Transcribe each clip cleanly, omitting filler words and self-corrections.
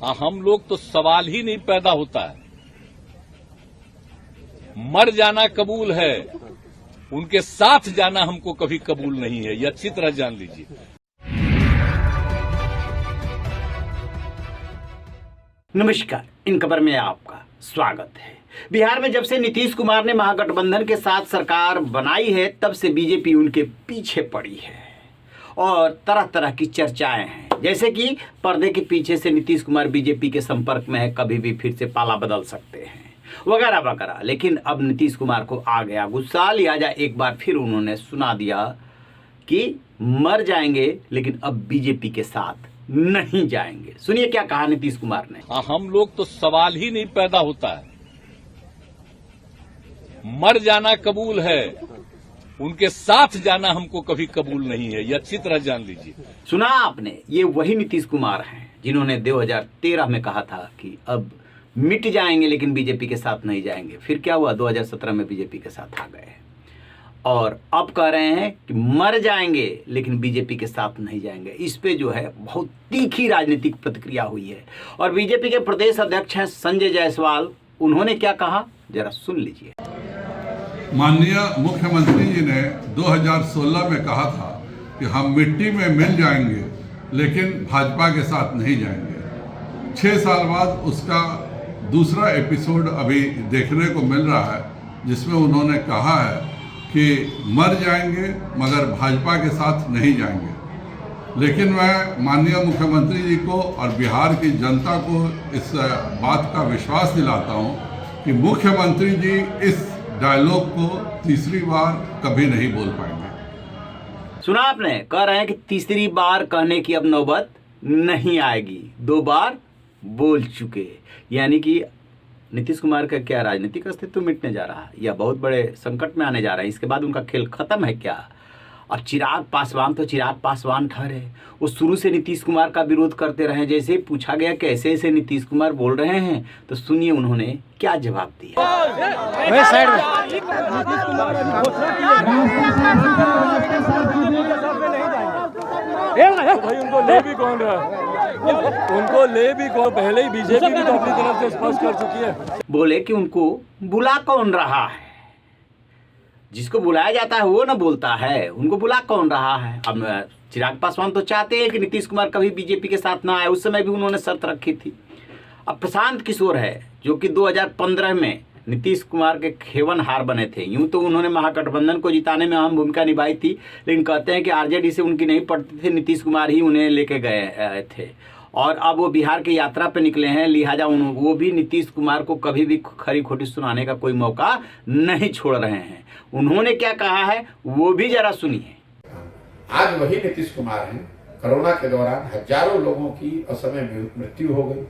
हम लोग तो सवाल ही नहीं पैदा होता है। मर जाना कबूल है, उनके साथ जाना हमको कभी कबूल नहीं है, ये अच्छी तरह जान लीजिए। नमस्कार, इन खबर में आपका स्वागत है। बिहार में जब से नीतीश कुमार ने महागठबंधन के साथ सरकार बनाई है, तब से बीजेपी उनके पीछे पड़ी है और तरह तरह की चर्चाएं हैं, जैसे कि पर्दे के पीछे से नीतीश कुमार बीजेपी के संपर्क में है, कभी भी फिर से पाला बदल सकते हैं, वगैरह वगैरह। लेकिन अब नीतीश कुमार को आ गया गुस्सा, लिहाजा एक बार फिर उन्होंने सुना दिया कि मर जाएंगे लेकिन अब बीजेपी के साथ नहीं जाएंगे। सुनिए क्या कहा नीतीश कुमार ने। हम लोग तो सवाल ही नहीं पैदा होता है। मर जाना कबूल है, उनके साथ जाना हमको कभी कबूल नहीं है, ये अच्छी तरह जान लीजिए। सुना आपने, ये वही नीतीश कुमार हैं जिन्होंने 2013 में कहा था कि अब मिट जाएंगे लेकिन बीजेपी के साथ नहीं जाएंगे। फिर क्या हुआ, 2017 में बीजेपी के साथ आ गए और अब कह रहे हैं कि मर जाएंगे लेकिन बीजेपी के साथ नहीं जाएंगे। इस पे जो है बहुत तीखी राजनीतिक प्रतिक्रिया हुई है और बीजेपी के प्रदेश अध्यक्ष हैं संजय जायसवाल। उन्होंने क्या कहा, जरा सुन लीजिए। माननीय मुख्यमंत्री जी ने 2016 में कहा था कि हम मिट्टी में मिल जाएंगे लेकिन भाजपा के साथ नहीं जाएंगे। 6 साल बाद उसका दूसरा एपिसोड अभी देखने को मिल रहा है, जिसमें उन्होंने कहा है कि मर जाएंगे मगर भाजपा के साथ नहीं जाएंगे। लेकिन मैं माननीय मुख्यमंत्री जी को और बिहार की जनता को इस बात का विश्वास दिलाता हूं कि मुख्यमंत्री जी इस डायलॉग को तीसरी बार कभी नहीं बोल पाएंगे। सुना आपने, कह रहे हैं कि तीसरी बार कहने की अब नौबत नहीं आएगी, 2 बार बोल चुके। यानी कि नीतीश कुमार का क्या राजनीतिक अस्तित्व मिटने जा रहा है या बहुत बड़े संकट में आने जा रहा है, इसके बाद उनका खेल खत्म है क्या? और चिराग पासवान तो चिराग पासवान ठहरे, वो शुरू से नीतीश कुमार का विरोध करते रहे। जैसे पूछा गया कि ऐसे ऐसे नीतीश कुमार बोल रहे हैं, तो सुनिए उन्होंने क्या जवाब दिया। भाई उनको ले भी कौन रहा है, उनको ले भी कौन, पहले ही बीजेपी भी तो अपनी तरफ से स्पष्ट कर चुकी है। बोले कि उनको बुला कौन रहा है, जिसको बुलाया जाता है वो ना बोलता है, उनको बुला कौन रहा है। अब चिराग पासवान तो चाहते हैं कि नीतीश कुमार कभी बीजेपी के साथ ना आए, उस समय भी उन्होंने शर्त रखी थी। अब प्रशांत किशोर है जो कि 2015 में नीतीश कुमार के खेवन हार बने थे। यूं तो उन्होंने महागठबंधन को जिताने में अहम भूमिका निभाई थी, लेकिन कहते हैं कि आरजेडी से उनकी नहीं पड़ती थी, नीतीश कुमार ही उन्हें लेके गए थे और अब वो बिहार की यात्रा पे निकले हैं। लिहाजा वो भी नीतीश कुमार को कभी भी खरी खोटी सुनाने का कोई मौका नहीं छोड़ रहे हैं। उन्होंने क्या कहा है वो भी जरा सुनिए। आज वही नीतीश कुमार हैं। कोरोना के दौरान हजारों लोगों की असमय मृत्यु हो गई,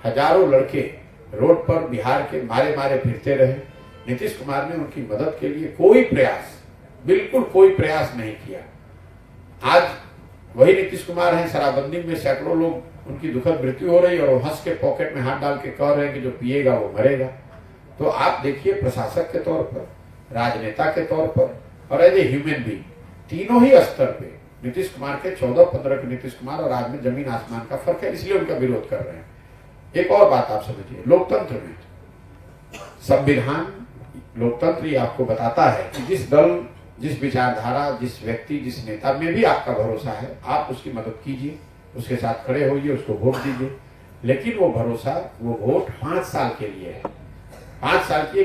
हजारों लड़के रोड पर बिहार के मारे मारे फिरते रहे। नीतीश कुमार ने उनकी मदद के लिए कोई प्रयास, बिल्कुल कोई प्रयास नहीं किया। आज वही नीतीश कुमार हैं, शराबबंदी में सैकड़ों लोग उनकी दुखद मृत्यु हो रही है और वो हंस के पॉकेट में हाथ डाल के कह रहे हैं कि जो पिएगा वो मरेगा। तो आप देखिए, प्रशासक के तौर पर, राजनेता के तौर पर और एज ए ह्यूमन बीइंग, तीनों ही स्तर पे नीतीश कुमार के 14-15 के नीतीश कुमार और आज में जमीन आसमान का फर्क है, इसलिए उनका विरोध कर रहे हैं। एक और बात आप समझिए, लोकतंत्र में संविधान, लोकतंत्र ये आपको बताता है कि जिस दल, जिस विचारधारा, जिस व्यक्ति, जिस नेता में भी आपका भरोसा है, आप उसकी मदद कीजिए, उसके साथ खड़े होइए, उसको वोट दीजिए। लेकिन वो भरोसा, वो वोट 5 साल के लिए है। 5 साल की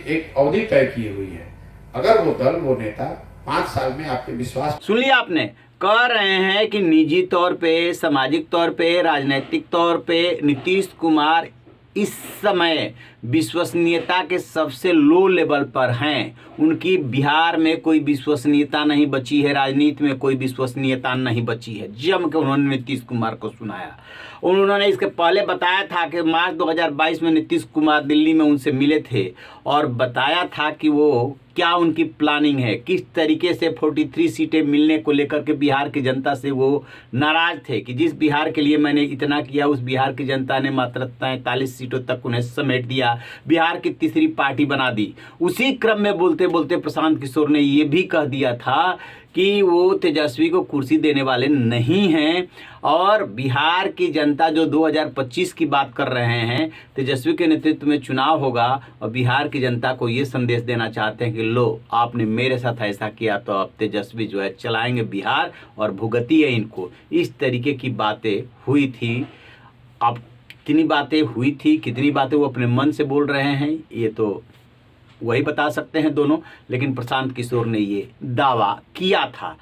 एक अवधि तय की हुई है। अगर वो दल, वो नेता 5 साल में आपके विश्वास। सुन लिया आपने, कह रहे हैं कि निजी तौर पे, सामाजिक तौर पे, राजनीतिक तौर पे नीतीश कुमार इस समय विश्वसनीयता के सबसे लो लेवल पर हैं। उनकी बिहार में कोई विश्वसनीयता नहीं बची है, राजनीति में कोई विश्वसनीयता नहीं बची है। जम के उन्होंने नीतीश कुमार को सुनाया। उन्होंने इसके पहले बताया था कि मार्च 2022 में नीतीश कुमार दिल्ली में उनसे मिले थे और बताया था कि वो क्या उनकी प्लानिंग है, किस तरीके से 43 सीटें मिलने को लेकर के बिहार की जनता से वो नाराज थे कि जिस बिहार के लिए मैंने इतना किया, उस बिहार की जनता ने मात्र 43 सीटों तक उन्हें समेट दिया, बिहार की तीसरी पार्टी बना दी। उसी क्रम में बोलते बोलते प्रशांत किशोर ने ये भी कह दिया था कि वो तेजस्वी को कुर्सी देने वाले नहीं हैं। और बिहार की जनता जो 2025 की बात कर रहे हैं, तेजस्वी के नेतृत्व में चुनाव होगा और बिहार की जनता को ये संदेश देना चाहते हैं कि लो, आपने मेरे साथ ऐसा किया तो अब तेजस्वी जो है चलाएंगे बिहार और भुगती है इनको। इस तरीके की बातें हुई थी। अब कितनी बातें हुई थी, कितनी बातें वो अपने मन से बोल रहे हैं, ये तो वही बता सकते हैं दोनों। लेकिन प्रशांत किशोर ने ये दावा किया था।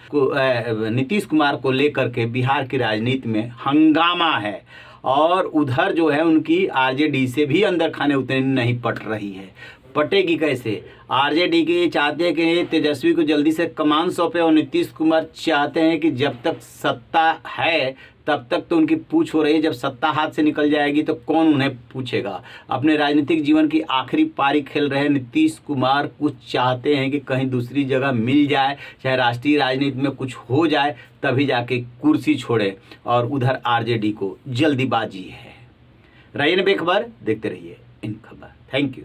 नीतीश कुमार को लेकर के बिहार की राजनीति में हंगामा है और उधर जो है उनकी आरजेडी से भी अंदर खाने उतने नहीं पट रही है। पटेगी कैसे? आरजेडी के चाहते हैं कि तेजस्वी को जल्दी से कमान सौंपे और नीतीश कुमार चाहते हैं कि जब तक सत्ता है तब तक तो उनकी पूछ हो रही है, जब सत्ता हाथ से निकल जाएगी तो कौन उन्हें पूछेगा। अपने राजनीतिक जीवन की आखिरी पारी खेल रहे नीतीश कुमार कुछ चाहते हैं कि कहीं दूसरी जगह मिल जाए, चाहे राष्ट्रीय राजनीति में कुछ हो जाए, तभी जाके कुर्सी छोड़े। और उधर आरजेडी को जल्दीबाजी है। रहिए बेखबर, देखते रहिए इन खबर। Thank you.